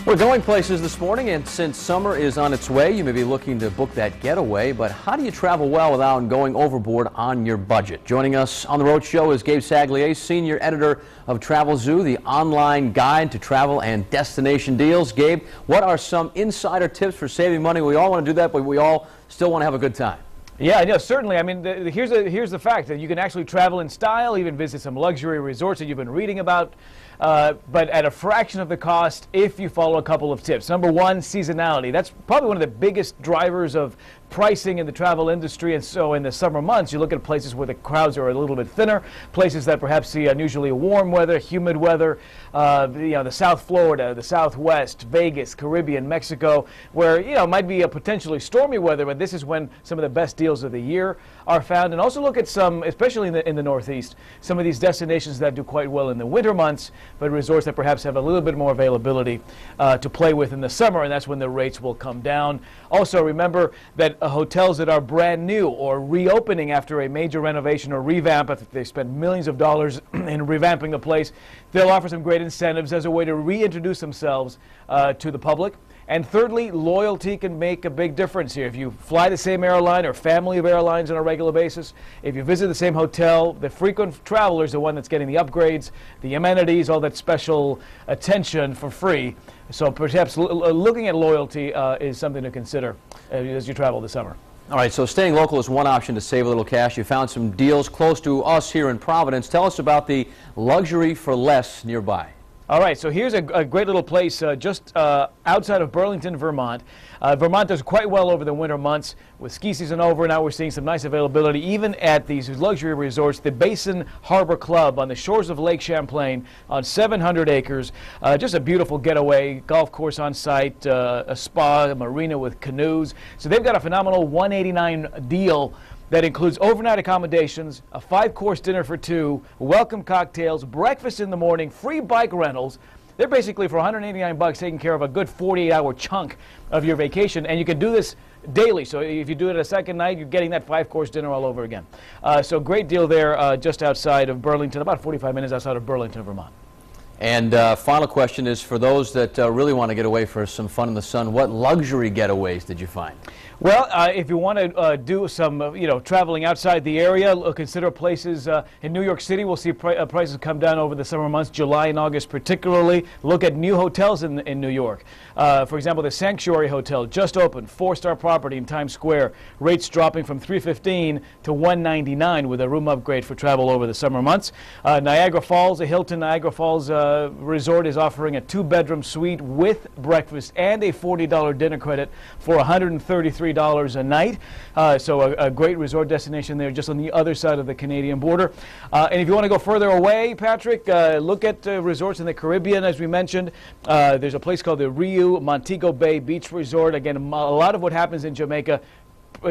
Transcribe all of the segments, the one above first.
We're going places this morning, and since summer is on its way, you may be looking to book that getaway, but how do you travel well without going overboard on your budget? Joining us on the road show is Gabe Saglie, senior editor of Travelzoo, the online guide to travel and destination deals. Gabe, what are some insider tips for saving money? We all want to do that, but we all still want to have a good time. Yeah, no, certainly. I mean, here's the fact that you can actually travel in style, even visit some luxury resorts that you've been reading about, but at a fraction of the cost if you follow a couple of tips. Number one, seasonality. That's probably one of the biggest drivers of pricing in the travel industry, and so in the summer months you look at places where the crowds are a little bit thinner, places that perhaps see unusually warm weather, humid weather, the South Florida, the Southwest, Vegas, Caribbean, Mexico, where it might be a potentially stormy weather, but this is when some of the best deals of the year are found. And also look at some, especially in the Northeast, some of these destinations that do quite well in the winter months, but resorts that perhaps have a little bit more availability to play with in the summer, and that's when the rates will come down. Also remember that hotels that are brand new or reopening after a major renovation or revamp, if they spend millions of dollars in revamping the place, they'll offer some great incentives as a way to reintroduce themselves to the public. And thirdly, loyalty can make a big difference here. If you fly the same airline or family of airlines on a regular basis, if you visit the same hotel, the frequent traveler is the one that's getting the upgrades, the amenities, all that special attention for free. So perhaps looking at loyalty is something to consider as you travel this summer. All right, so staying local is one option to save a little cash. You found some deals close to us here in Providence. Tell us about the Luxury for Less nearby. All right, so here's a great little place just outside of Burlington, Vermont. Vermont does quite well over the winter months. With ski season over, now we're seeing some nice availability even at these luxury resorts. The Basin Harbor Club on the shores of Lake Champlain on 700 acres. Just a beautiful getaway, golf course on site, a spa, a marina with canoes. So they've got a phenomenal $189 deal that includes overnight accommodations, a 5-course dinner for 2, welcome cocktails, breakfast in the morning, free bike rentals. They're basically for $189 taking care of a good 48-hour chunk of your vacation, and you can do this daily. So if you do it a second night, you're getting that 5-course dinner all over again. So great deal there just outside of Burlington, about 45 minutes outside of Burlington, Vermont. And final question is for those that really want to get away for some fun in the sun, what luxury getaways did you find? Well, if you want to do some, traveling outside the area, consider places in New York City. We'll see prices come down over the summer months, July and August particularly. Look at new hotels in New York. For example, the Sanctuary Hotel just opened, 4-star property in Times Square. Rates dropping from $315 to $199 with a room upgrade for travel over the summer months. Niagara Falls, the Hilton Niagara Falls Resort is offering a 2-bedroom suite with breakfast and a $40 dinner credit for $133 a night. So a great resort destination there just on the other side of the Canadian border. And if you want to go further away, Patrick, look at resorts in the Caribbean, as we mentioned. There's a place called the Riu Montego Bay Beach Resort. Again, a lot of what happens in Jamaica,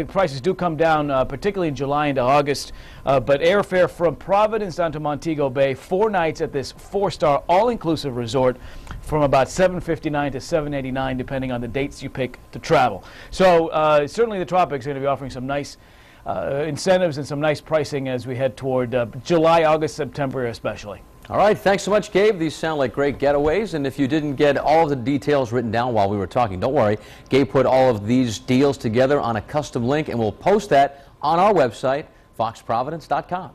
prices do come down, particularly in July into August. But airfare from Providence down to Montego Bay, 4 nights at this 4-star all-inclusive resort, from about $759 to $789, depending on the dates you pick to travel. So certainly the tropics are going to be offering some nice incentives and some nice pricing as we head toward July, August, September especially. All right, thanks so much, Gabe. These sound like great getaways, and if you didn't get all of the details written down while we were talking, don't worry. Gabe put all of these deals together on a custom link, and we'll post that on our website, foxprovidence.com.